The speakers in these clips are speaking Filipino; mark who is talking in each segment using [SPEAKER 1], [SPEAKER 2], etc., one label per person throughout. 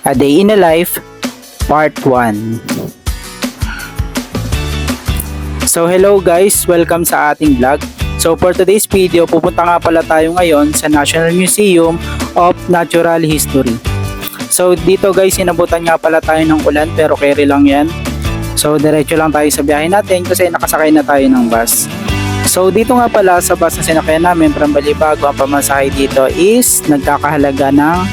[SPEAKER 1] A Day in a Life Part 1. So hello guys, welcome sa ating vlog. So for today's video, pupunta nga pala tayo ngayon sa National Museum of Natural History. So dito guys, inabutan nga pala tayo ng ulan pero carry lang yan. So diretso lang tayo sa biyahe natin kasi nakasakay na tayo ng bus. So dito nga pala sa bus na sinakyan namin from Balibago, ang pamasahe dito is nagkakahalaga ng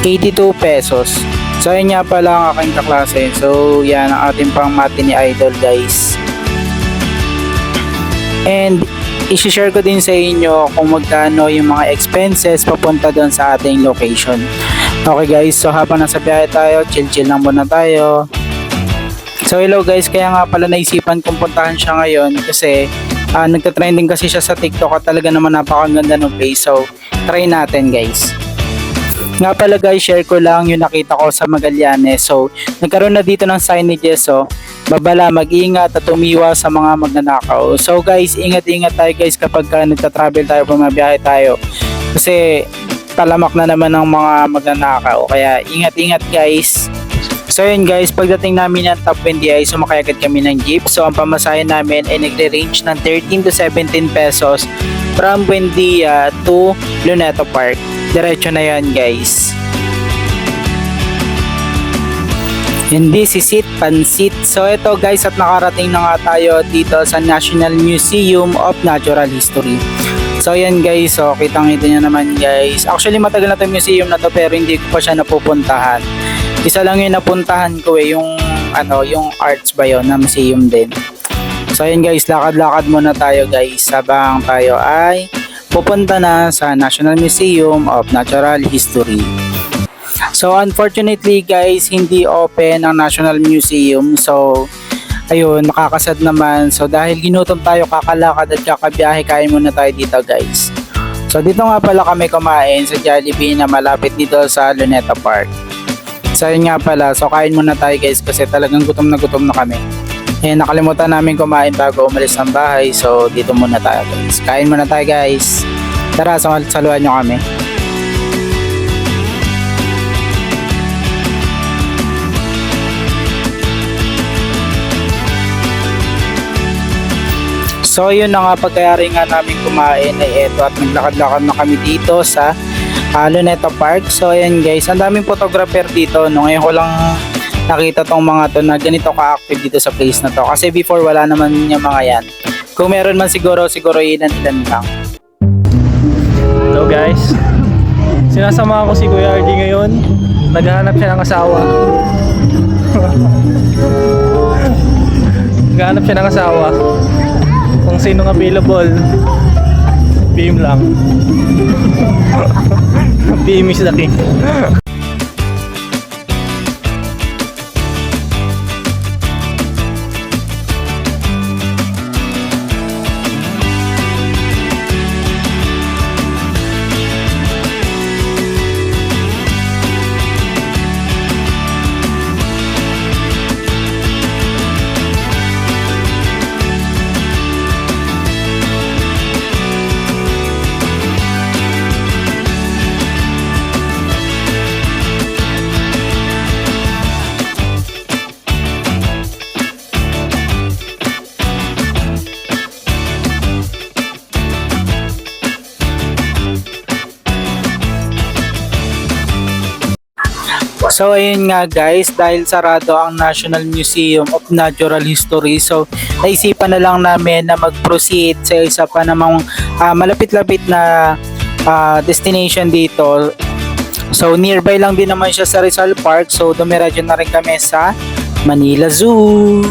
[SPEAKER 1] 82 pesos. So yun nga pala ang aking kaklase. So yan ang ating pang matinee idol guys. And i-share ko din sa inyo kung magkano yung mga expenses papunta doon sa ating location. Okay guys, so habang nasa biyahe tayo, chill lang muna tayo. So hello guys, kaya nga pala naisipan kong puntahan siya ngayon kasi nagtatrending kasi siya sa TikTok at talaga naman napakaganda ng place. So try natin guys. Nga pala guys, share ko lang yung nakita ko sa Magallanes. So nagkaroon na dito ng signages, so babala, mag-ingat at umiwas sa mga magnanakaw. So guys, ingat-ingat tayo guys kapag nagta-travel tayo, bumabiyahe tayo. Kasi talamak na naman ng mga magnanakaw. Kaya ingat-ingat guys. So yun guys, pagdating namin ng top 20 ay sumakay agad kami ng jeep. So ang pamasahe namin ay nagre-range ng 13 to 17 pesos from Buendia to Luneta Park. Diretso na yan guys. And this is it, Pansit. So ito guys, at nakarating na nga tayo dito sa National Museum of Natural History. So yan guys, so kitang-kita nyo naman guys. Actually matagal na itong museum na to pero hindi ko pa siya napupuntahan. Isa lang yung napuntahan ko yung arts ba yun na museum din. So yan guys, lakad-lakad muna tayo guys habang tayo ay pupunta na sa National Museum of Natural History. So unfortunately guys, hindi open ang National Museum. So ayun, nakakasad naman. So dahil ginutom tayo, kakalakad at kakabiyahe, kain muna tayo dito guys. So dito nga pala kami kumain sa Jollibee na malapit dito sa Luneta Park. So yun nga pala, so kain muna tayo guys kasi talagang gutom na kami. Eh nakalimutan namin kumain bago umalis ng bahay. So dito muna tayo guys. Kain muna tayo guys. Tara, saluhan nyo kami. So yun na nga, pagkayari nga namin kumain ay eto at naglakad-lakad na kami dito sa Luneta Park. So ayan guys, ang daming photographer dito. No? Ngayon ko lang nakita tong mga to na ganito ka-active dito sa place na to. Kasi before wala naman yung mga yan. Kung meron man siguro ilan lang.
[SPEAKER 2] Hello guys, sinasama ko si Kuya RD ngayon. Naghahanap siya ng asawa. Naghahanap siya ng asawa. Kung sinong available, PM lang. PM is the king.
[SPEAKER 1] So ayun nga guys, dahil sarado ang National Museum of Natural History, so naisipan na lang namin na mag-proceed sa isa pa namang malapit-lapit na destination dito. So nearby lang din naman siya sa Rizal Park, so dumiretso na rin kami sa Manila Zoo.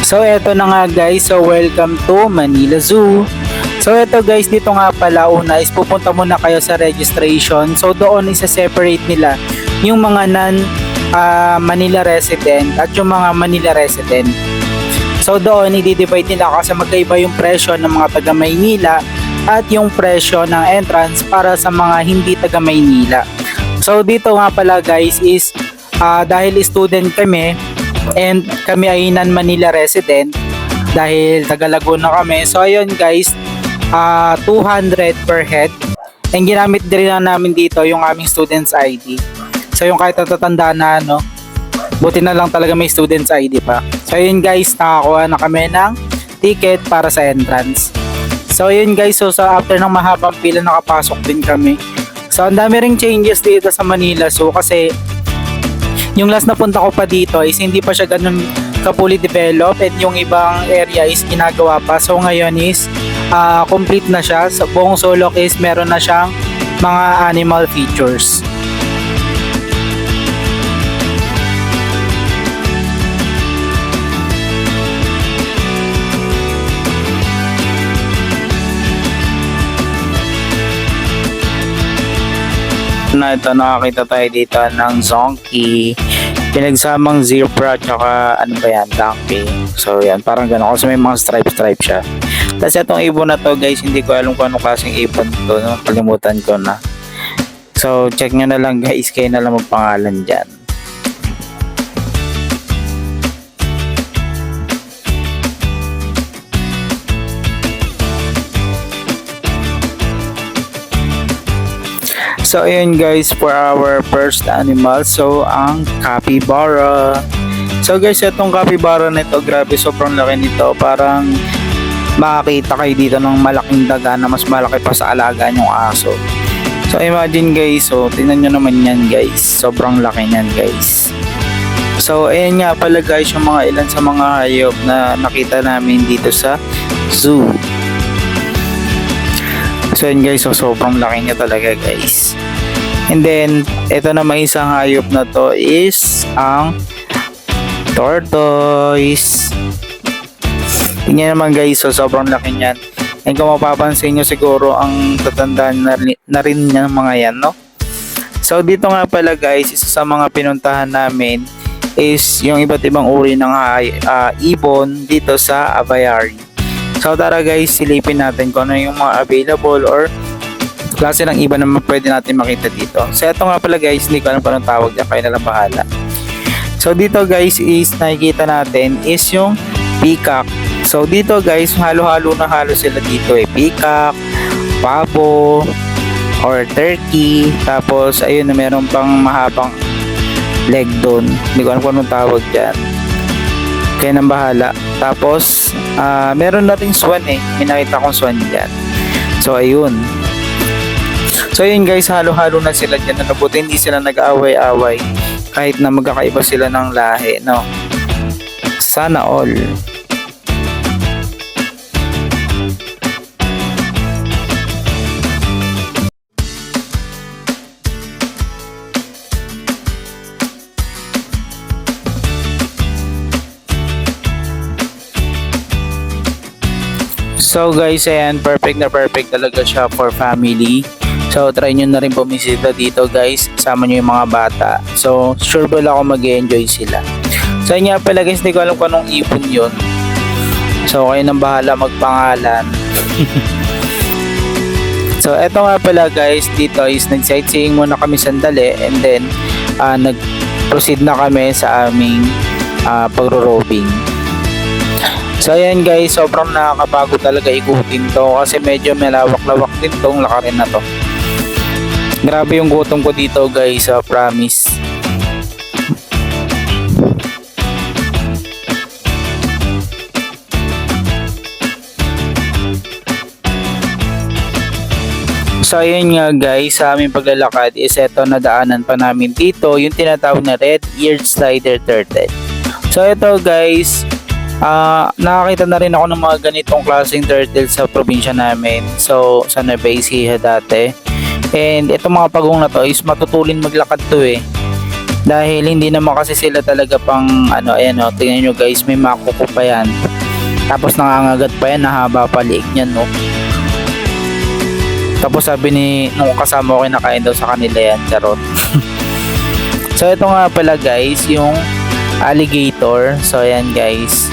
[SPEAKER 1] So eto na nga guys, so welcome to Manila Zoo. So ito guys, dito nga pala una is pupunta muna kayo sa registration. So doon isa-separate nila yung mga non-Manila resident at yung mga Manila resident. So doon i-divide nila kasi magkaiba yung presyo ng mga taga Maynila at yung presyo ng entrance para sa mga hindi taga Maynila. So dito nga pala guys is dahil student kami and kami ay non-Manila resident dahil taga Laguna kami. So ayun guys, 200 per head And ginamit din na namin dito yung aming student's ID. So yung kahit natatanda na ano, buti na lang talaga may student's ID pa. So yun guys, nakakuha na kami ng ticket para sa entrance. So yun guys, so sa after ng mahabang pila nakapasok din kami. So ang dami ring changes dito sa Manila. So kasi yung last na punta ko pa dito is hindi pa siya ganun ka-fully developed, and yung ibang area is ginagawa pa. So ngayon is complete na siya. Sa buong Solok is meron na siyang mga animal features. Na ito, nakakita tayo dito ng zonkey, pinagsamang zebra tsaka ano ba yan, donkey. So yan, parang gano'n kasi may mga stripe siya. Tapos itong ibon na to guys, hindi ko alam kung anong klaseng ibon to, no? Kalimutan ko na. So check nyo na lang guys, kayo na lang magpangalan dyan. So ayun guys, for our first animal, so ang capybara. So guys, itong capybara nito, grabe, sobrang laki nito. Parang makakita kayo dito ng malaking daga na mas malaki pa sa alaga yung aso. So imagine guys, so tingnan nyo naman yan guys, sobrang laki niyan guys. So ayun nga pala guys, yung mga ilan sa mga hayop na nakita namin dito sa zoo. So yun guys, so sobrang laki niya talaga guys. And then, ito na may isang hayop na to is ang tortoise. Tingnan naman guys, so sobrang laki niyan. And kung mapapansin nyo siguro, ang tatandaan na rin niya mga yan, no? So dito nga pala guys, isa sa mga pinuntahan namin is yung iba't ibang uri ng ibon dito sa aviary. So tara guys, silipin natin kung ano yung mga available or klase ng ibon na pwede natin makita dito. So ito nga pala guys, hindi ko alam paano tawag niya, kayo na lang bahala. So dito guys is nakikita natin is yung peacock. So dito guys, halo-halo na halo sila dito peacock, pabo, or turkey. Tapos ayun na meron pang mahabang leg doon. Hindi ko alam kung anong tawag dyan. Kaya nang bahala. Tapos, meron na rin swan may nakita kong swan dyan. So, ayun. So, ayun guys, halo-halo na sila dyan. Nabuti hindi sila nag-away-away. Kahit na magkakaiba sila ng lahi, no? Sana all. So guys, ayan, perfect na perfect talaga siya for family. So try nyo na rin pumisita dito guys, kasama nyo yung mga bata. So sure ba ako mag-enjoy sila. So yun nga pala guys, hindi ko alam kung anong ipon yun. So kayo nang bahala magpangalan. So eto nga pala guys, dito is nag-sightseeing muna kami sandali, and then nag-proceed na kami sa aming pagro-robing. So ayan guys, sobrang nakakapagod talaga ikutin to kasi medyo malawak-lawak din tong lakarin na to. Grabe yung gutom ko dito guys, promise. So ayun nga guys, sa aming paglalakad is eto, nadaanan pa namin dito yung tinatawag na red-eared slider turtle. So ito guys, nakakita na rin ako ng mga ganitong klaseng turtle sa probinsya namin. So sa Nueva Ecija dati. And itong mga pagong na to is matutulin maglakad to dahil hindi naman kasi sila talaga pang ayan tingnan nyo guys, may makuko pa yan. Tapos nangangagat pa yan, nahaba pa liig niyan Tapos sabi nung kasama ko, kinakain daw sa kanila yan, charot. So ito nga pala guys, yung alligator. So ayan guys,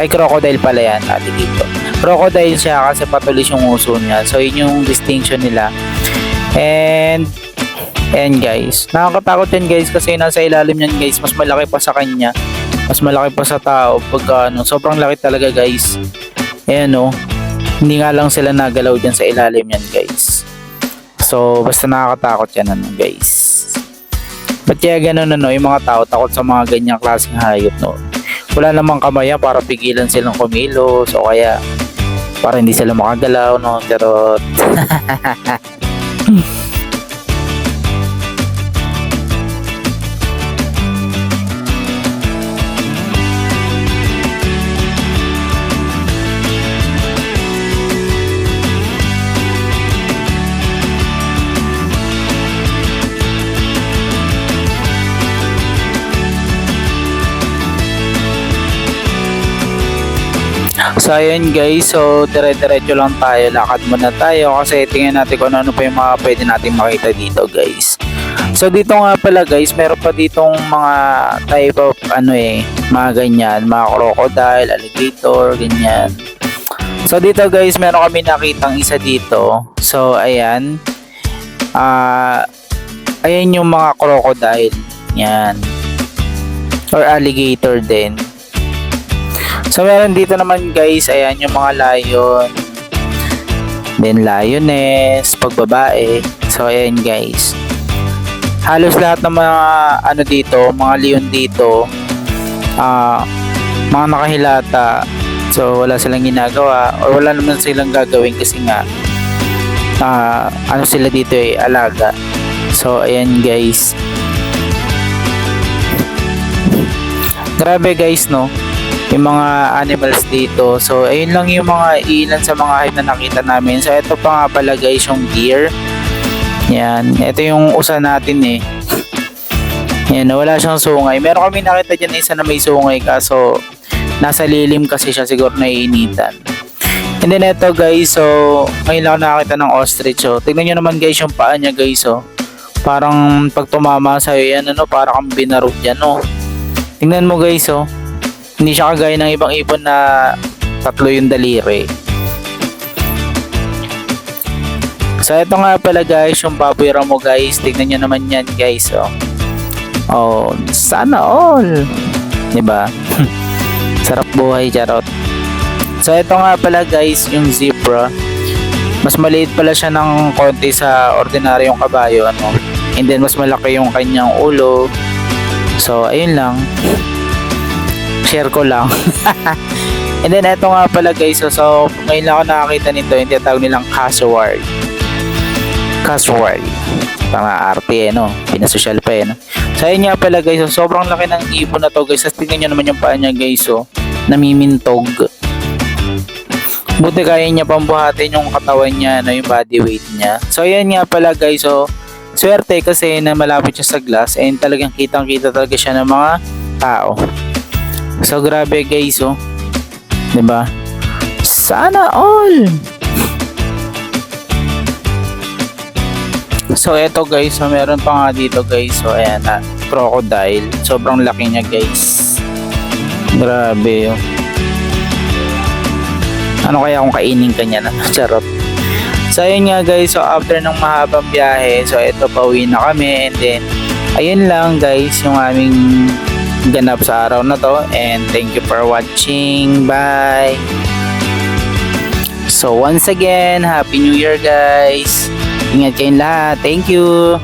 [SPEAKER 1] ay crocodile pala yan, alligator. Crocodile siya kasi patulis yung uso niya. So yun yung distinction nila. And guys, nakakatakot yan guys kasi nasa ilalim yan guys, mas malaki pa sa kanya, mas malaki pa sa tao pagka sobrang laki talaga guys. Ayan Hindi nga lang sila nagalaw dyan sa ilalim yan guys. So basta nakakatakot yan ano guys. Ba't kaya ganun ano, yung mga tao takot sa mga ganyang klaseng hayop no? Wala namang kamaya para pigilan silang kumilos o kaya para hindi sila makagalaw no, pero so ayun guys, so dire-diretso lang tayo, lakad muna tayo kasi tingnan natin kung ano pa yung mga pwede natin makita dito guys. So dito nga pala guys, meron pa ditong mga type of mga ganyan, mga crocodile, alligator, ganyan. So dito guys, meron kami nakitang isa dito. So ayan, ayan yung mga crocodile, yan, or alligator din. So meron dito naman guys, ayan yung mga lion, then lioness, pagbabae. So ayan guys, halos lahat ng mga dito, mga leon dito, mga nakahilata. So wala silang ginagawa or wala naman silang gagawin kasi nga sila dito alaga. So ayan guys, grabe guys no, yung mga animals dito. So ayun lang yung mga ilan sa mga hype na nakita namin. So ito pa nga pala guys yung deer. Yan, ito yung usa natin Yan, wala siyang sungay. Meron kami nakita dyan isa na may sungay kaso nasa lilim kasi siya, siguro naiinitan. And then ito guys, so ngayon lang ako nakakita ng ostrich. So tignan nyo naman guys yung paa niya guys. So parang pag tumama sa'yo yan parang kang binarog dyan Tingnan mo guys hindi siya kagaya ng ibang ibon na tatlo yung daliri. So ito nga pala guys yung baboy ramo guys. Tignan nyo naman yan guys sana all, diba? Sarap buhay, charot. So ito nga pala guys yung zebra. Mas maliit pala siya ng konti sa ordinaryong kabayo and then mas malaki yung kanyang ulo. So ayun lang, share ko lang. And then eto nga pala guys, so ngayon lang ako nakakita nito, yung tinatawag nilang cassowary. Mga arte pinasosyal pa So ayun nga pala guys, so sobrang laki ng ibon na to guys. Tingnan nyo naman yung paa niya guys namimintog. Buti kaya niya pambuhatin yung katawan niya yung body weight niya. So ayan nga pala guys, swerte kasi na malapit siya sa glass and talagang kitang kita talaga siya ng mga tao. So grabe guys diba? Sana all. So eto guys, meron pa nga dito guys. So ayan crocodile. Sobrang laki niya guys. Grabe Ano kaya kung kainin ka niya Charot. So ayun nga guys, so after ng mahabang biyahe, so eto pauwi na kami. And then ayun lang guys yung aming ganap sa araw na to, and thank you for watching. Bye. So once again, Happy New Year guys. Ingat kayong lahat. Thank you.